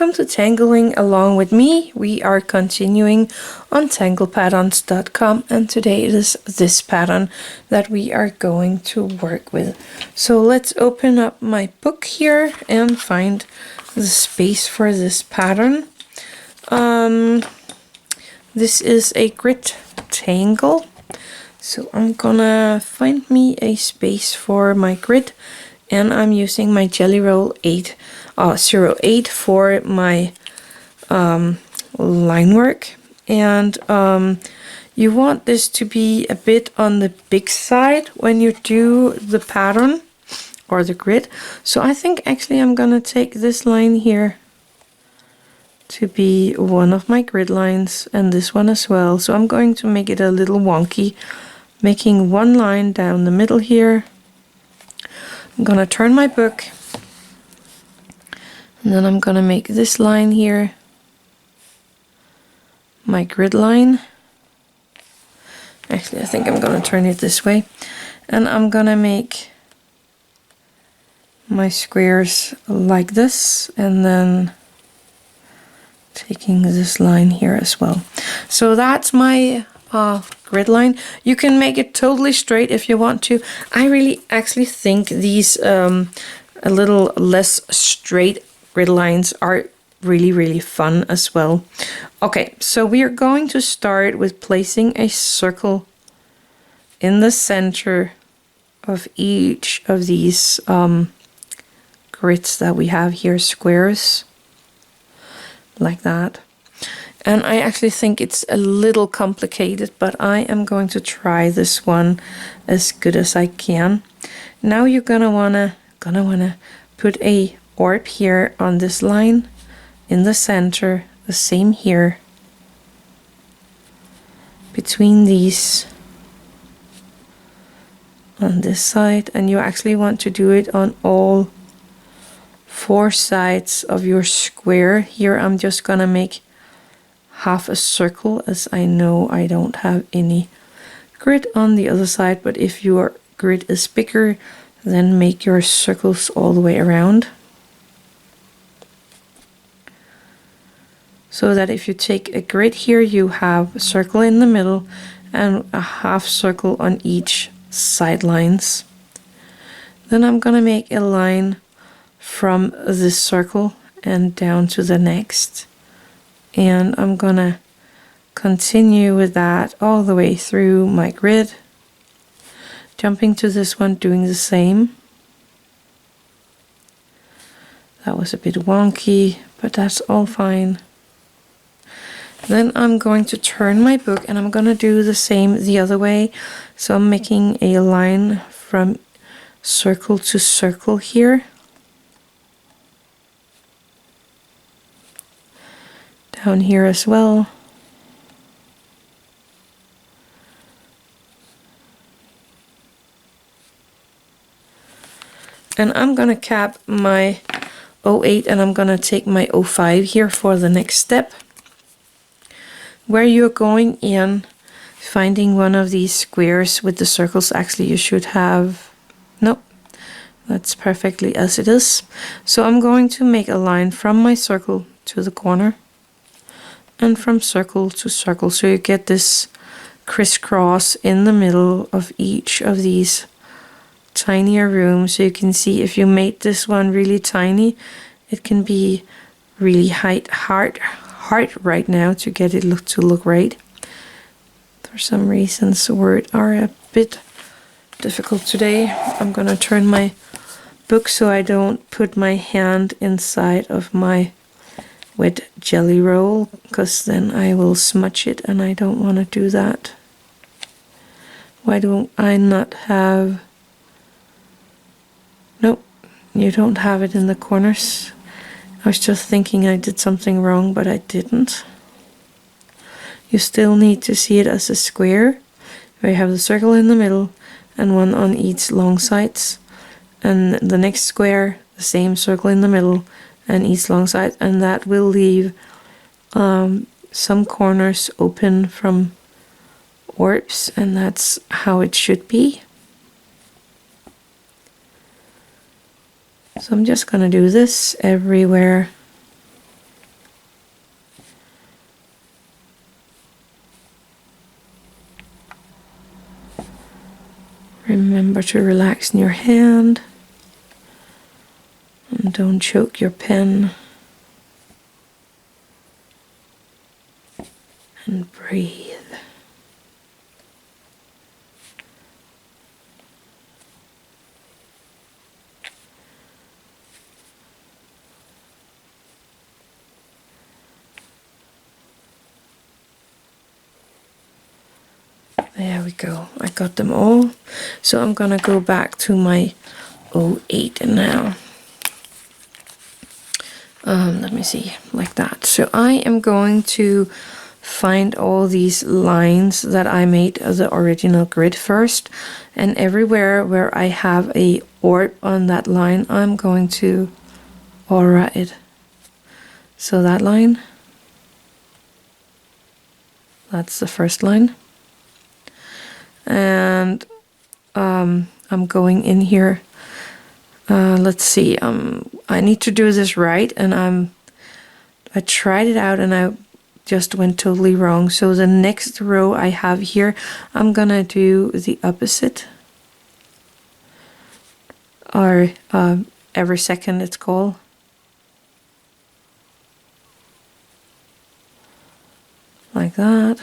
welcome to Tangling Along with me. We are continuing on tanglepatterns.com, and today it is this pattern that we are going to work with. So let's open up my book here and find the space for this pattern. This is a grit tangle, so I'm gonna find me a space for my grit, and I'm using my Jelly Roll 08 for my line work. And you want this to be a bit on the big side when you do the pattern or the grid. So I think actually I'm gonna take this line here to be one of my grid lines, and this one as well. So I'm going to make it a little wonky, making one line down the middle here. I'm gonna turn my book, and then I'm gonna make this line here my grid line. Actually, I think I'm gonna turn it this way, and I'm gonna make my squares like this, and then taking this line here as well. So that's my grid line. You can make it totally straight if you want to. I really actually think these a little less straight grid lines are really fun as well. Okay, so we are going to start with placing a circle in the center of each of these grids that we have here, squares, like that. And I actually think it's a little complicated, but I am going to try this one as good as I can. Now you're gonna wanna put a orb here on this line in the center, the same here between these on this side, and you actually want to do it on all four sides of your square. Here I'm just gonna make half a circle, as I know I don't have any grid on the other side, but if your grid is bigger, then make your circles all the way around, so that if you take a grid here, you have a circle in the middle and a half circle on each sidelines. Then I'm gonna make a line from this circle and down to the next, and I'm gonna continue with that all the way through my grid, jumping to this one, doing the same. That was a bit wonky, but that's all fine. Then I'm going to turn my book, and I'm gonna do the same the other way. So I'm making a line from circle to circle here, down here as well. And I'm gonna cap my 08, and I'm gonna take my 05 here for the next step, where you're going in, finding one of these squares with the circles. Actually, you should have, nope, that's perfectly as it is. So I'm going to make a line from my circle to the corner, and from circle to circle, so you get this crisscross in the middle of each of these tinier rooms. So you can see if you made this one really tiny, it can be really hard right now to get it to look right. For some reasons words are a bit difficult today. I'm gonna turn my book so I don't put my hand inside of my wet jelly roll, because then I will smudge it, and I don't want to do that. Why don't I not have, nope, you don't have it in the corners. I was just thinking I did something wrong, but I didn't. You still need to see it as a square, where you have the circle in the middle and one on each long sides, and the next square, the same circle in the middle and each long side, and that will leave some corners open from orbs, and that's how it should be. So I'm just gonna do this everywhere. Remember to relax in your hand and don't choke your pen. And breathe. There we go. I got them all. So I'm gonna go back to my 08 now. Let me see, like that. So I am going to find all these lines that I made the original grid first, and everywhere where I have a orb on that line, I'm going to aura it. So that line, that's the first line. And I'm going in here. Let's see, I need to do this right, and I tried it out and I just went totally wrong. So the next row I have here, I'm gonna do the opposite, or every second it's called. Like that.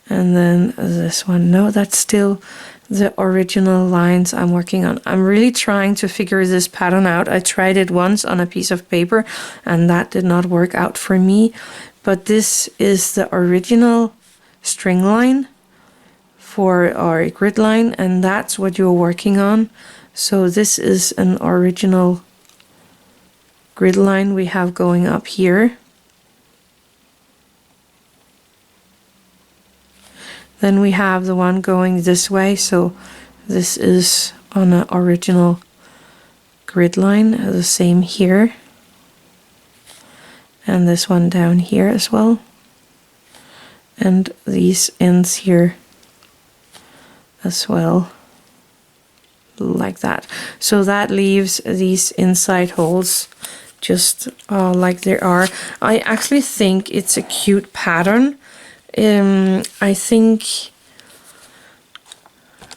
And then this one, no, that's still the original lines I'm working on. I'm really trying to figure this pattern out. I tried it once on a piece of paper and that did not work out for me. But this is the original string line for our grid line, and that's what you're working on. So this is an original grid line we have going up here. Then we have the one going this way, so this is on an original grid line, the same here. And this one down here as well. And these ends here as well, like that. So that leaves these inside holes just like they are. I actually think it's a cute pattern. I think,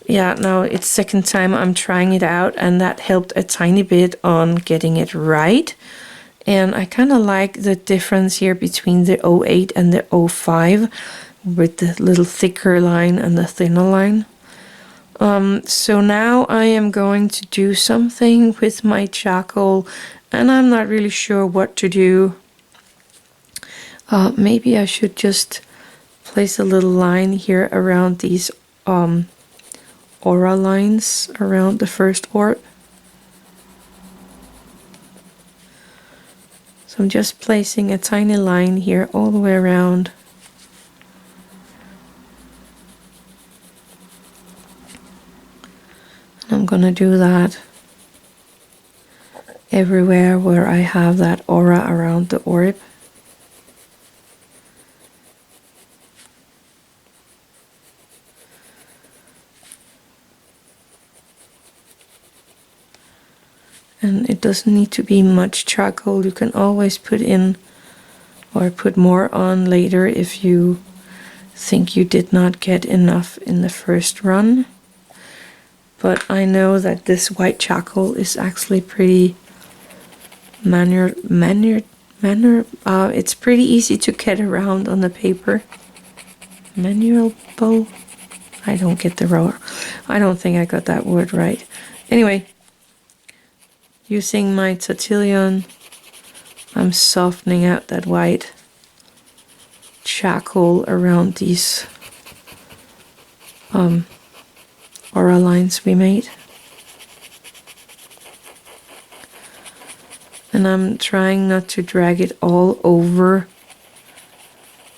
yeah, now it's second time I'm trying it out, and that helped a tiny bit on getting it right. And I kind of like the difference here between the 08 and the 05 with the little thicker line and the thinner line. So now I am going to do something with my charcoal, and I'm not really sure what to do. Maybe I should just place a little line here around these aura lines around the first orb. So I'm just placing a tiny line here all the way around. And I'm gonna do that everywhere where I have that aura around the orb. And it doesn't need to be much charcoal. You can always put in or put more on later if you think you did not get enough in the first run. But I know that this white charcoal is actually pretty it's pretty easy to get around on the paper. Maneuverable? I don't get the row. I don't think I got that word right. Anyway, using my Tortillion, I'm softening out that white charcoal around these aura lines we made. And I'm trying not to drag it all over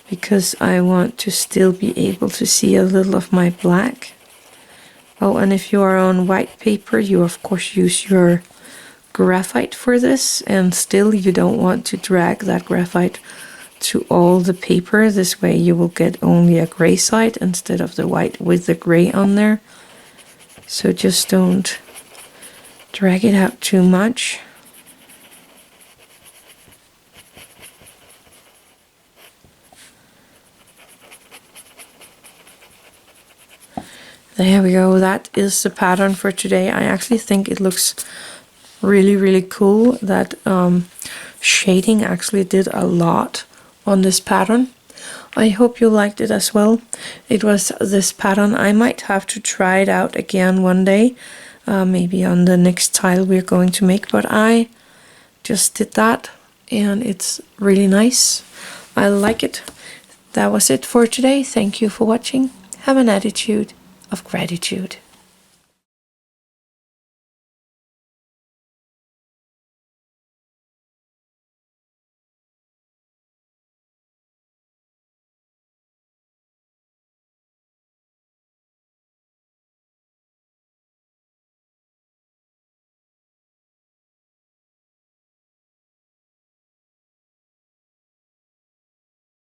because I want to still be able to see a little of my black. Oh, and if you are on white paper, you of course use your graphite for this, and still you don't want to drag that graphite to all the paper. This way you will get only a gray side instead of the white with the gray on there. So just don't drag it out too much. There we go. That is the pattern for today. I actually think it looks really, really cool. That shading actually did a lot on this pattern. I hope you liked it as well. It was this pattern. I might have to try it out again one day, maybe on the next tile we're going to make, but I just did that and it's really nice. I like it. That was it for today. Thank you for watching. Have an attitude of gratitude.